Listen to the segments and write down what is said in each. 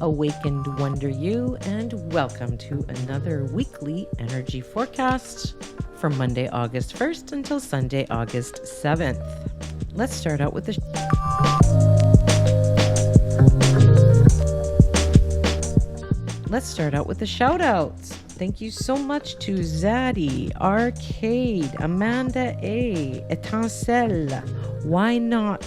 awakened wonder you, and welcome to another weekly energy forecast from Monday, August 1st until Sunday, August 7th. Let's start out with the shoutouts. Thank you so much to Zaddy, Arcade, Amanda A, Etancelle, Why Not,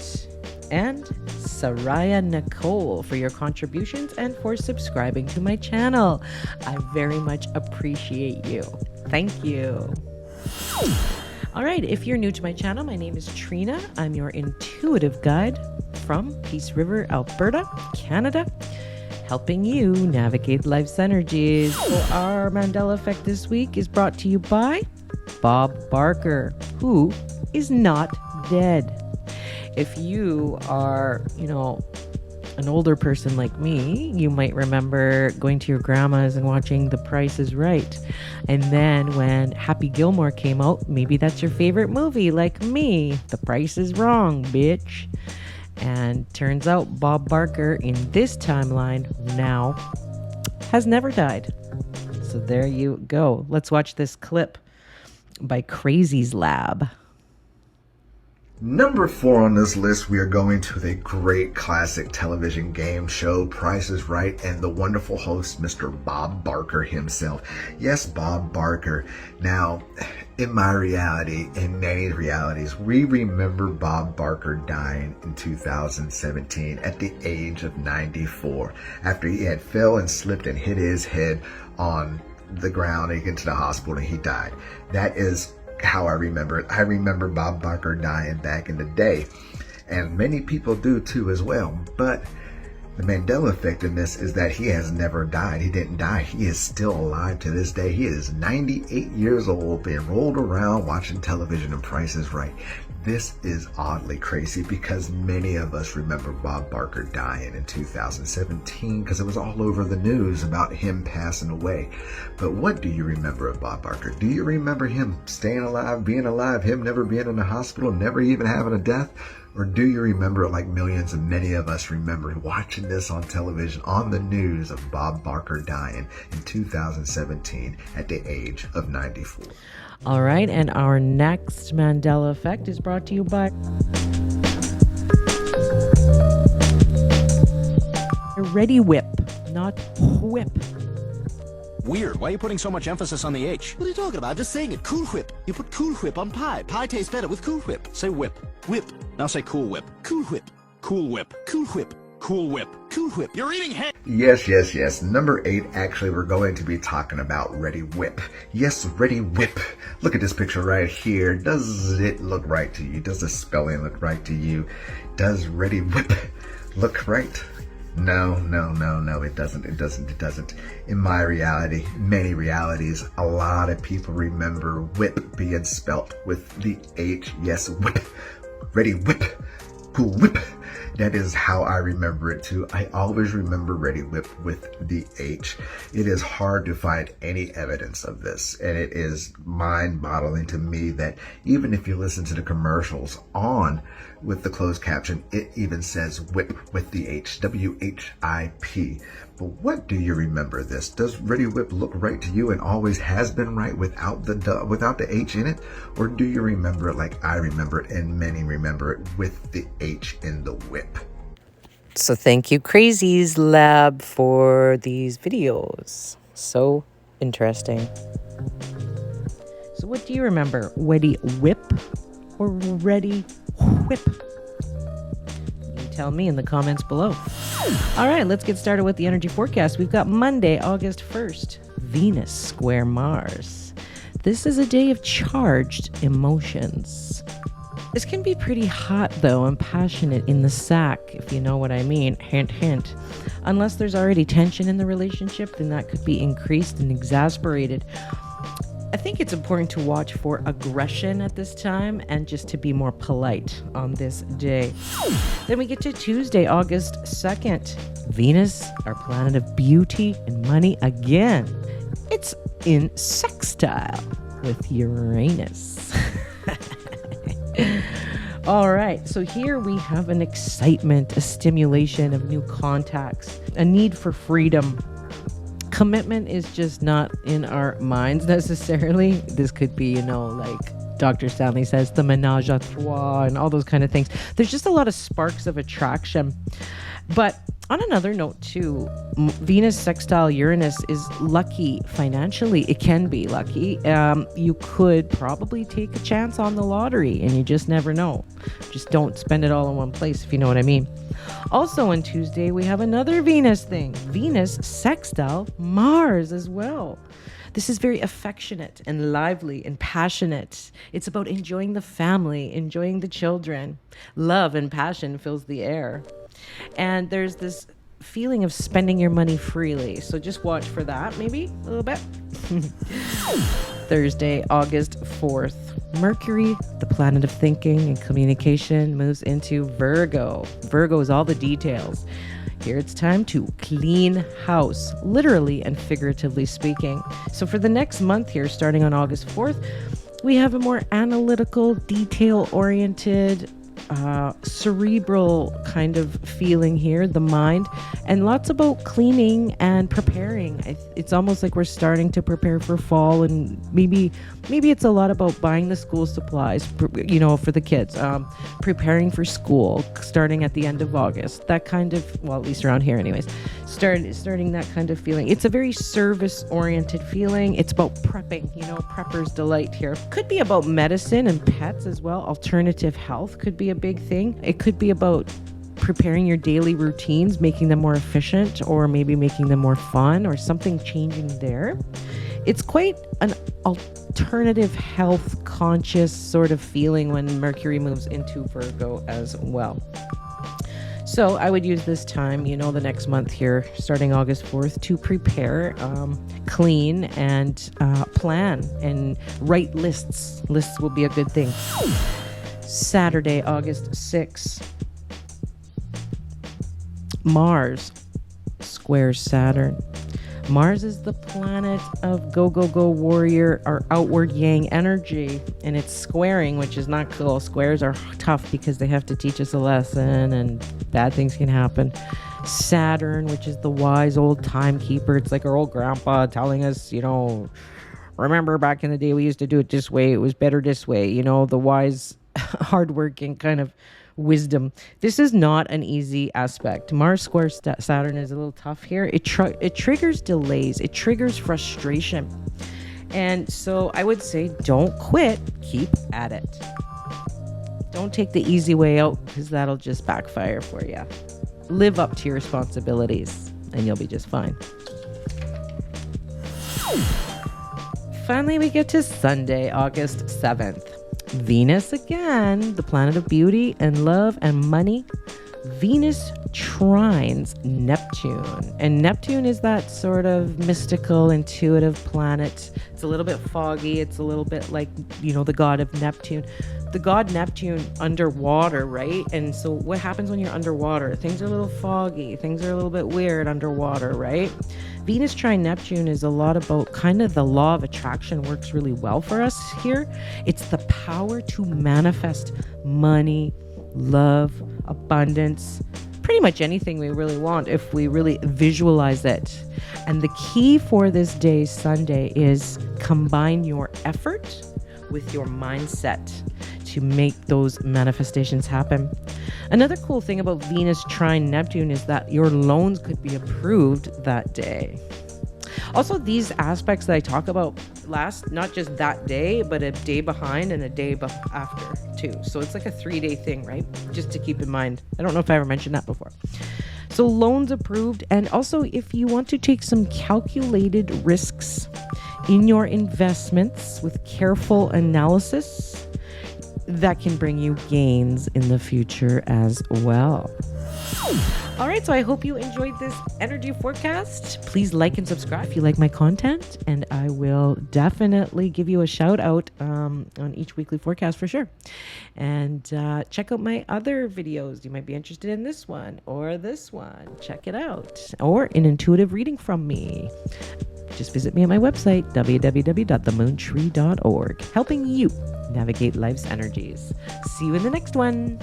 and Saraya Nicole for your contributions and for subscribing to my channel. I very much appreciate you. Thank you. All right, if you're new to my channel, my name is Trina. I'm your intuitive guide from Peace River, Alberta, Canada, helping you navigate life's energies. So our Mandela Effect this week is brought to you by Bob Barker, who is not dead. If you are, an older person like me, you might remember going to your grandma's and watching The Price is Right. And then when Happy Gilmore came out, maybe that's your favorite movie, like me. The Price is Wrong, bitch. And turns out Bob Barker in this timeline now has never died. So there you go. Let's watch this clip by Crazies Lab. Number 4 on this list, we are going to the great classic television game show, Price is Right, and the wonderful host, Mr. Bob Barker himself. Yes, Bob Barker. Now, in my reality, in many realities, we remember Bob Barker dying in 2017 at the age of 94 after he had fell and slipped and hit his head on the ground and get to the hospital and he died. That is how I remember it. I remember Bob Barker dying back in the day, and many people do too as well. But the Mandela Effect in this is that he has never died. He didn't die. He is still alive to this day. He is 98 years old, being rolled around watching television and Price is Right. This is oddly crazy because many of us remember Bob Barker dying in 2017 because it was all over the news about him passing away. But what do you remember of Bob Barker? Do you remember him staying alive, being alive, him never being in the hospital, never even having a death? Or do you remember, like millions and many of us remember, watching this on television, on the news of Bob Barker dying in 2017 at the age of 94? All right, and our next Mandela Effect is brought to you by Reddi Whip, not whip. Weird. Why are you putting so much emphasis on the H? What are you talking about? I'm just saying it. Cool Whip. You put Cool Whip on pie. Pie tastes better with Cool Whip. Say whip. Whip. Now say Cool Whip. Cool Whip. Cool Whip. Cool Whip. Cool Whip. Cool Whip. You're eating hay. Yes. Number 8, actually, we're going to be talking about Reddi Whip. Yes, Reddi Whip. Look at this picture right here. Does it look right to you? Does the spelling look right to you? Does Reddi Whip look right? No, it doesn't. In my reality, many realities, a lot of people remember whip being spelt with the H. Yes, whip. Reddi Whip. Cool Whip. That is how I remember it too. I always remember Reddi Whip with the H. It is hard to find any evidence of this, and it is mind-boggling to me that even if you listen to the commercials on with the closed caption, it even says whip with the H, W-H-I-P. But what do you remember this? Does Reddi Whip look right to you and always has been right without the H in it? Or do you remember it like I remember it and many remember it with the H in the whip? So thank you, Crazies Lab, for these videos. So interesting. So what do you remember? Reddi Whip or Reddi Whip? You tell me in the comments below. All right, let's get started with the energy forecast. We've got Monday, August 1st, Venus square Mars. This is a day of charged emotions. This can be pretty hot, though, and passionate in the sack, if you know what I mean. Hint, hint. Unless there's already tension in the relationship, then that could be increased and exasperated. I think it's important to watch for aggression at this time and just to be more polite on this day. Then we get to Tuesday, August 2nd. Venus, our planet of beauty and money again. It's in sextile with Uranus. All right, so here we have an excitement, a stimulation of new contacts, a need for freedom. Commitment is just not in our minds necessarily. This could be, like Dr. Stanley says, the menage a trois and all those kind of things. There's just a lot of sparks of attraction. But on another note too, Venus sextile Uranus is lucky financially. It can be lucky. You could probably take a chance on the lottery, and you just never know. Just don't spend it all in one place, if you know what I mean. Also on Tuesday, we have another Venus thing. Venus sextile Mars as well. This is very affectionate and lively and passionate. It's about enjoying the family, enjoying the children. Love and passion fills the air. And there's this feeling of spending your money freely. So just watch for that, maybe a little bit. Thursday, August 4th. Mercury, the planet of thinking and communication, moves into Virgo. Virgo is all the details. Here it's time to clean house, literally and figuratively speaking. So for the next month here, starting on August 4th, we have a more analytical, detail-oriented, cerebral kind of feeling here, the mind, and lots about cleaning and preparing. It's almost like we're starting to prepare for fall, and maybe it's a lot about buying the school supplies, for the kids, preparing for school, starting at the end of August, that kind of, well, at least around here anyways, starting that kind of feeling. It's a very service-oriented feeling. It's about prepping, prepper's delight here. Could be about medicine and pets as well. Alternative health could be a big thing. It could be about preparing your daily routines, making them more efficient, or maybe making them more fun, or something changing there. It's quite an alternative health conscious sort of feeling when Mercury moves into Virgo as well. So I would use this time, the next month here, starting August 4th, to prepare, clean, and plan, and write lists. Lists will be a good thing. Saturday, August 6th. Mars squares Saturn. Mars is the planet of go, go, go warrior, our outward yang energy, and it's squaring, which is not cool. Squares are tough because they have to teach us a lesson, and bad things can happen. Saturn, which is the wise old timekeeper. It's like our old grandpa telling us, remember back in the day we used to do it this way. It was better this way. The wise, hardworking kind of wisdom. This is not an easy aspect. Mars square Saturn is a little tough here. It triggers delays. It triggers frustration. And so I would say don't quit. Keep at it. Don't take the easy way out, because that'll just backfire for you. Live up to your responsibilities and you'll be just fine. Finally, we get to Sunday, August 7th. Venus again, the planet of beauty and love and money. Venus trines Neptune. And Neptune is that sort of mystical, intuitive planet. It's a little bit foggy. It's a little bit like, the god of Neptune. The god Neptune underwater, right? And so what happens when you're underwater? Things are a little foggy. Things are a little bit weird underwater, right? Venus trine Neptune is a lot about kind of the law of attraction works really well for us here. It's the power to manifest money, love, abundance, pretty much anything we really want if we really visualize it. And the key for this day, Sunday, is combine your effort with your mindset to make those manifestations happen. Another cool thing about Venus trine Neptune is that your loans could be approved that day. Also, these aspects that I talk about last not just that day, but a day behind and a day after too. So it's like a 3-day thing, right? Just to keep in mind. I don't know if I ever mentioned that before. So loans approved. And also, if you want to take some calculated risks in your investments with careful analysis, that can bring you gains in the future as well. All right, so I hope you enjoyed this energy forecast. Please like and subscribe if you like my content, and I will definitely give you a shout out on each weekly forecast for sure. And check out my other videos. You might be interested in this one or this one. Check it out. Or an intuitive reading from me. Just visit me at my website, www.themoontree.org, helping you navigate life's energies. See you in the next one.